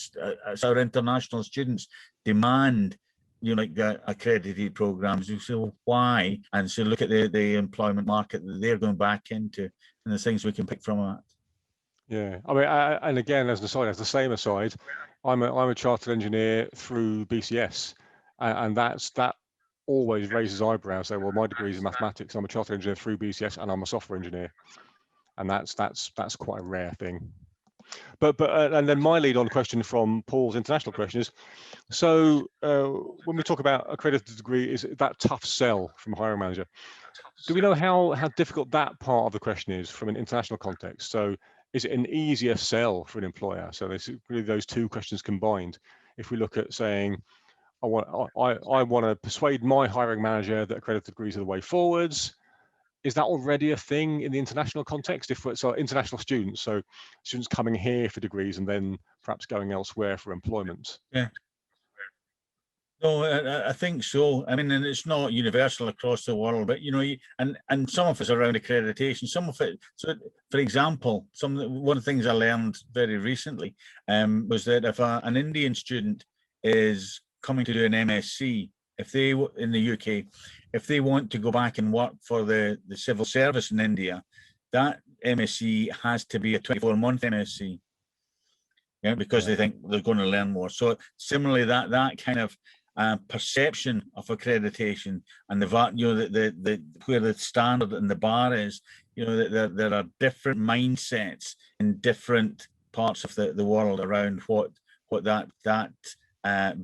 as our international students demand like accredited programs, you say, well, why? And so look at the employment market that they're going back into, and the things we can pick from that. Yeah, I mean, and again, as the same aside, I'm a chartered engineer through BCS, and that always raises eyebrows. Say, well, my degree is in mathematics. I'm a chartered engineer through BCS, and I'm a software engineer, and that's quite a rare thing. But and then my lead on question from Paul's international question is, so when we talk about accredited degree, is that tough sell from a hiring manager? Do we know how difficult that part of the question is from an international context? So is it an easier sell for an employer? So there's really those two questions combined. If we look at saying, I want to persuade my hiring manager that accredited degrees are the way forwards, is that already a thing in the international context? If so, international students, so students coming here for degrees and then perhaps going elsewhere for employment. Yeah. No, I think so. I mean, and it's not universal across the world, but and some of it's around accreditation. Some of it. So, for example, one of the things I learned very recently was that if an Indian student is coming to do an MSc, if they in the UK, if they want to go back and work for the civil service in India, that MSc has to be a 24-month MSc. Yeah, because they think they're going to learn more. So similarly, that kind of perception of accreditation and the where the standard and the bar is, that there are different mindsets in different parts of the world around what that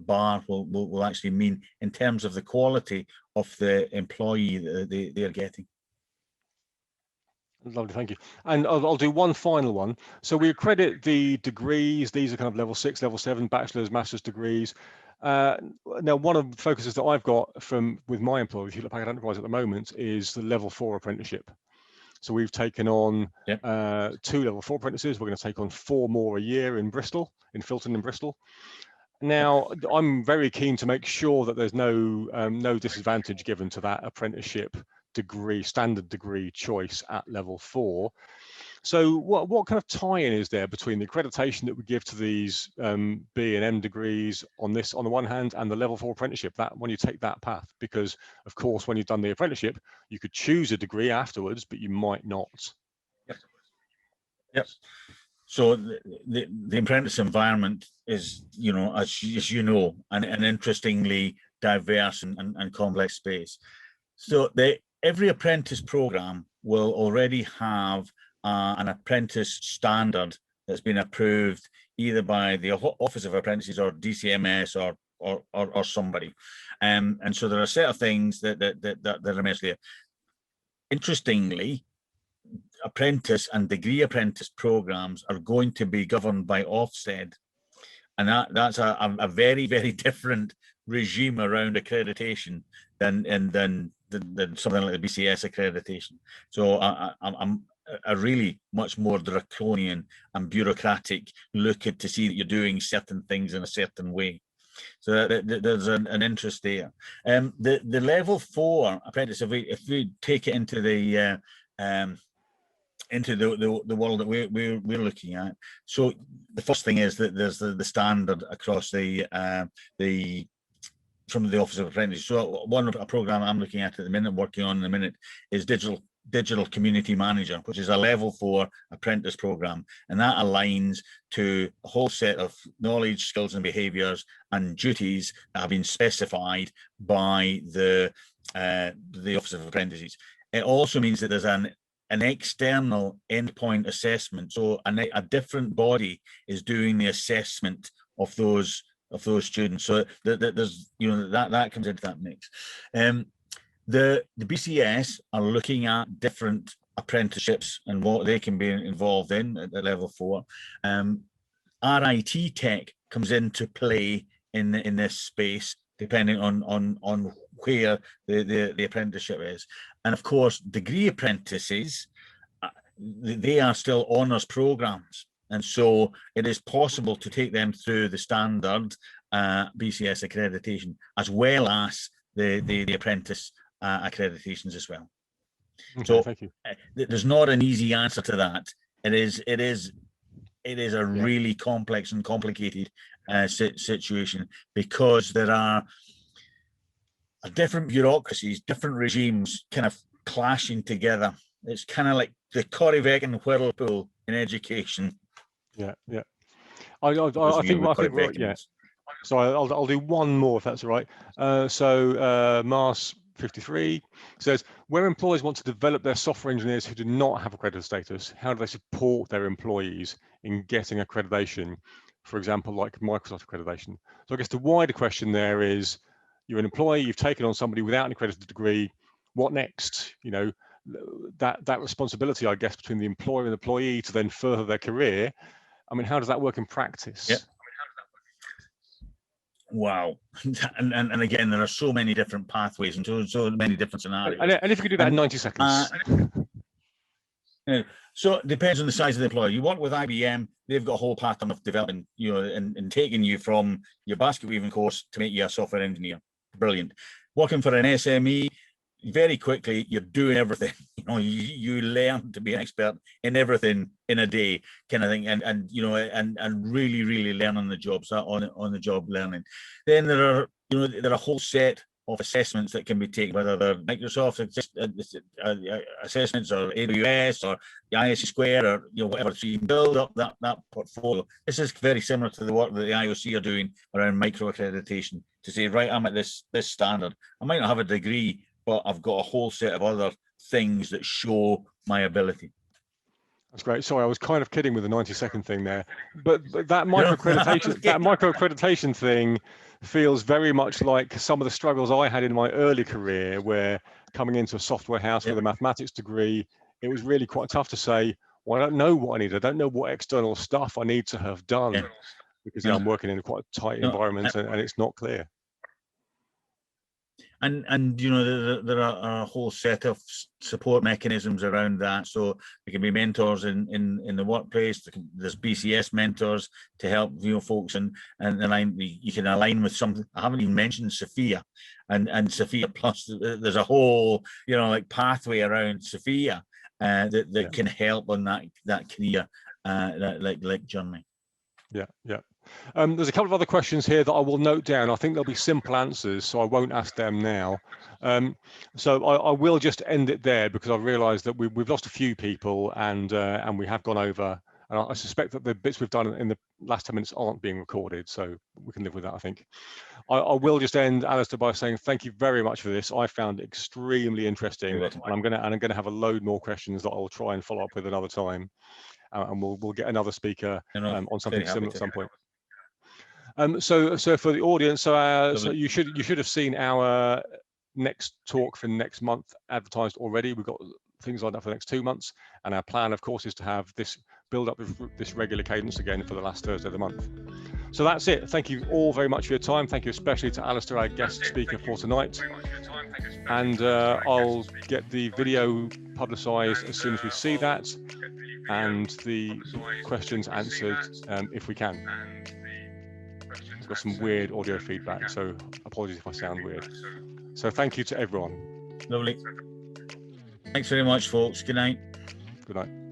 bar will actually mean in terms of the quality of the employee that they are getting. Lovely, thank you. And I'll do one final one. So we accredit the degrees. These are kind of level 6, level 7, bachelor's, master's degrees. Now, one of the focuses that I've got with my employer, Hewlett Packard Enterprise at the moment, is the level 4 apprenticeship. So we've taken on 2 level 4 apprentices. We're going to take on 4 more a year in Bristol, in Filton in Bristol. Now, I'm very keen to make sure that there's no disadvantage given to that apprenticeship degree, standard degree choice at level 4. So what kind of tie-in is there between the accreditation that we give to these B and M degrees on the one hand, and the level 4 apprenticeship, that when you take that path? Because of course, when you've done the apprenticeship, you could choose a degree afterwards, but you might not. Yep. So the apprentice environment is, as you know, an interestingly diverse and complex space. So every apprentice program will already have an apprentice standard that's been approved either by the Office of Apprentices or DCMS or somebody, and so there are a set of things that are missed there. Interestingly, apprentice and degree apprentice programs are going to be governed by Ofsted, and that's a very, very different regime around accreditation than something like the BCS accreditation. So I'm a really much more draconian and bureaucratic look at to see that you're doing certain things in a certain way. So there's an interest there. The level 4 apprentice, if we take it into the world that we're looking at. So the first thing is that there's the standard across from the Office of Apprentices. So a program I'm looking at the minute, working on in a minute, is Digital Community Manager, which is a level 4 apprentice program, and that aligns to a whole set of knowledge, skills, and behaviours and duties that have been specified by the Office of Apprentices. It also means that there's an external endpoint assessment, so a different body is doing the assessment of those students. So there's that comes into that mix. The BCS are looking at different apprenticeships and what they can be involved in at level 4. RIT tech comes into play in this space, depending on where the apprenticeship is. And of course, degree apprentices, they are still honours programs. And so it is possible to take them through the standard BCS accreditation, as well as the apprentice accreditations as well. Okay, so thank you. There's not an easy answer to that. It is a really complex and complicated situation, because there are different bureaucracies, different regimes kind of clashing together. It's kind of like the Corryvreckan and whirlpool in education. Yeah. I think yeah. So I'll do one more if that's all right. So Mars 53 says, where employers want to develop their software engineers who do not have accredited status, how do they support their employees in getting accreditation? For example, like Microsoft accreditation. So I guess the wider question there is, you're an employee, you've taken on somebody without an accredited degree, what next? That responsibility, I guess, between the employer and the employee to then further their career. I mean, how does that work in practice? Yeah. Wow. And again, there are so many different pathways and so many different scenarios. And if you could do that in 90 seconds. So it depends on the size of the employer. You work with IBM, they've got a whole pattern of developing, and taking you from your basket weaving course to make you a software engineer. Brilliant. Working for an SME, very quickly, you're doing everything. You learn to be an expert in everything in a day, kind of thing, and really, really learn on the job, so on the job learning. Then there are a whole set of assessments that can be taken, whether they're Microsoft assessments or AWS or the ISC Square or whatever. So you can build up that portfolio. This is very similar to the work that the IOC are doing around micro accreditation, to say, right, I'm at this standard. I might not have a degree, but I've got a whole set of other things that show my ability. That's great. Sorry, I was kind of kidding with the 90-second thing there, but that micro accreditation thing feels very much like some of the struggles I had in my early career, where coming into a software house with a mathematics degree, it was really quite tough to say, well, I don't know what I need. I don't know what external stuff I need to have done, because I'm working in a quite tight environment and it's not clear. And there are a whole set of support mechanisms around that. So there can be mentors in the workplace. There's BCS mentors to help folks and align. You can align with something. I haven't even mentioned Sophia, and Sophia Plus. There's a whole pathway around Sophia that can help on that career journey. Yeah. There's a couple of other questions here that I will note down. I think there'll be simple answers, so I won't ask them now. So I will just end it there, because I've realised that we've lost a few people and we have gone over. And I suspect that the bits we've done in the last 10 minutes aren't being recorded, so we can live with that, I think. I will just end, Alistair, by saying thank you very much for this. I found it extremely interesting, and I'm gonna have a load more questions that I'll try and follow up with another time, and we'll get another speaker on something similar at some point. So for the audience, so you should have seen our next talk for next month advertised already. We've got things lined up for the next 2 months, and our plan, of course, is to have this build up of this regular cadence again for the last Thursday of the month. So that's it. Thank you all very much for your time. Thank you especially to Alistair, our guest speaker for tonight. And I'll get the video publicised as soon as we see that, and the questions answered if we can. Got some weird audio feedback, so apologies if I sound weird. So thank you to everyone. Lovely. Thanks very much, folks. Good night. Good night.